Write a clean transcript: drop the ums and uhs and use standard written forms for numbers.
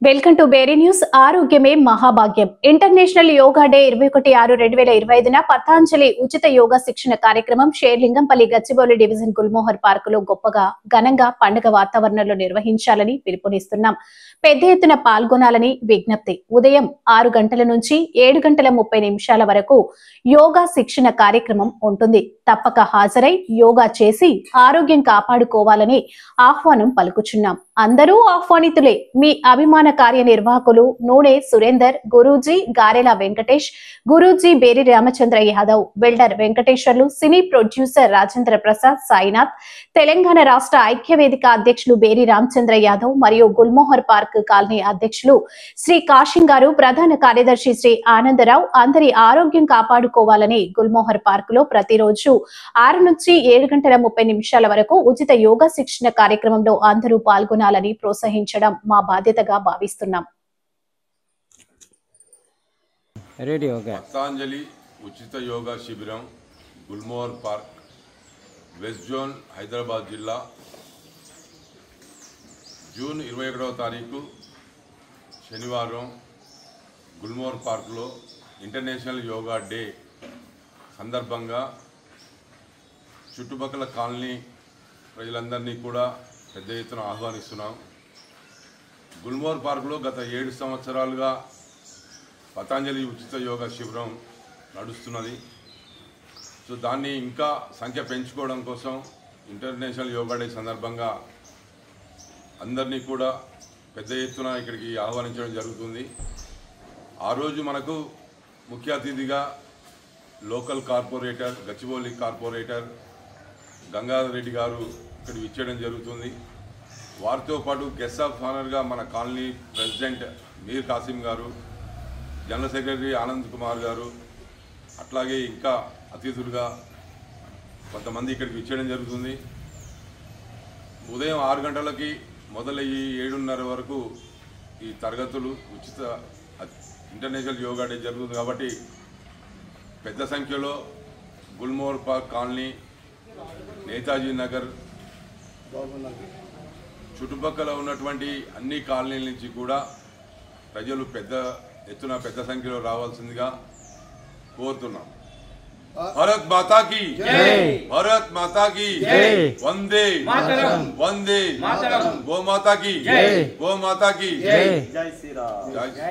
Welcome to బేరీ news. ఆరోగ్యమే మహాభాగ్యం. International yoga day 21/6/2025న Patanjali ఉచిత యోగా శిక్షణ కార్యక్రమం షేర్లింగంపల్లి గచ్చిబౌలి డివిజన్ గుల్మోహర్ పార్క్ లో ఘనంగా పండుగ వాతావరణంలో నిర్వహించాలని పిలుపునిస్తున్నాం. పెద్ద ఎత్తున పాల్గొనాలని విజ్ఞప్తి. ఉదయం 6 గంటల నుంచి 7:30 వరకు యోగా శిక్షణ కార్యక్రమం ఉంటుంది. తప్పక హాజరై యోగా చేసి ఆరోగ్యం కాపాడుకోవాలని ఆహ్వానం పలుకుచున్నాం. అందరూ ఆహ్వానితులే. మీ అభిమాన కార్యనిర్వాహకులు నూనె సురేందర్, గురూజీ గారెల వెంకటేష్, గురూజీ బేరి రామచంద్ర యాదవ్, వెల్డర్ వెంకటేశ్వర్లు, సినీ ప్రొడ్యూసర్ రాజేంద్ర ప్రసాద్, సాయినాథ్, తెలంగాణ రాష్ట్ర ఐక్యవేదిక అధ్యక్షులు బేరి రామచంద్ర యాదవ్ మరియు గుల్మోహర్ పార్క్ కాలనీ అధ్యక్షులు శ్రీ కాశిం గారు, ప్రధాన కార్యదర్శి శ్రీ ఆనందరావు అందరి ఆరోగ్యం కాపాడుకోవాలని గుల్మోహర్ పార్క్ లో ప్రతిరోజు 6 నుంచి 7:30 వరకు ఉచిత యోగా శిక్షణ కార్యక్రమంలో అందరూ పాల్గొనాలని ప్రోత్సహించడం మా బాధ్యతగా భావిస్తున్నాం. పతాంజలి ఉచిత యోగా శిబిరం Gulmohar park, west zone, Hyderabad జిల్లా, జూన్ 21వ తారీఖు శనివారం గుల్మోహర్ పార్క్లో ఇంటర్నేషనల్ యోగా డే సందర్భంగా చుట్టుపక్కల కాలనీ ప్రజలందరినీ కూడా పెద్ద ఎత్తున ఆహ్వానిస్తున్నాం. గుల్మోహర్ పార్క్లో గత 7 సంవత్సరాలుగా పతాంజలి ఉచిత యోగా శిబిరం నడుస్తున్నది. సో దాన్ని ఇంకా సంఖ్య పెంచుకోవడం కోసం ఇంటర్నేషనల్ యోగా డే సందర్భంగా అందరినీ కూడా పెద్ద ఎత్తున ఇక్కడికి ఆహ్వానించడం జరుగుతుంది. ఆ రోజు మనకు ముఖ్య అతిథిగా local corporator, Gachibowli corporator Gangadhar Reddy గారు ఇక్కడికి ఇచ్చేయడం జరుగుతుంది. వారితో పాటు గెస్ట్ ఆఫ్ ఆనర్గా మన కాలనీ ప్రెసిడెంట్ మీర్ కాసిం గారు, జనరల్ సెక్రటరీ ఆనంద్ కుమార్ గారు, అట్లాగే ఇంకా అతిథులుగా కొంతమంది ఇక్కడికి ఇచ్చేయడం జరుగుతుంది. ఉదయం 6 గంటలకి మొదలయ్యి 7:30 వరకు ఈ తరగతులు ఉచిత ఇంటర్నేషనల్ యోగా డే జరుగుతుంది. కాబట్టి పెద్ద సంఖ్యలో గుల్మోహర్ పార్క్ కాలనీ, నేతాజీ నగర్ చుట్టుపక్కల ఉన్నటువంటి అన్ని కాలనీల నుంచి కూడా ప్రజలు పెద్ద ఎత్తున పెద్ద సంఖ్యలో రావాల్సిందిగా కోరుతున్నాం. భారత్ మాతా కీ జై, భారత్ మాతా కీ జై, వందే మాతరం, వందే మాతరం, గో మాతా కీ జై, గో మాతా కీ జై, జై శ్రీరామ్, జై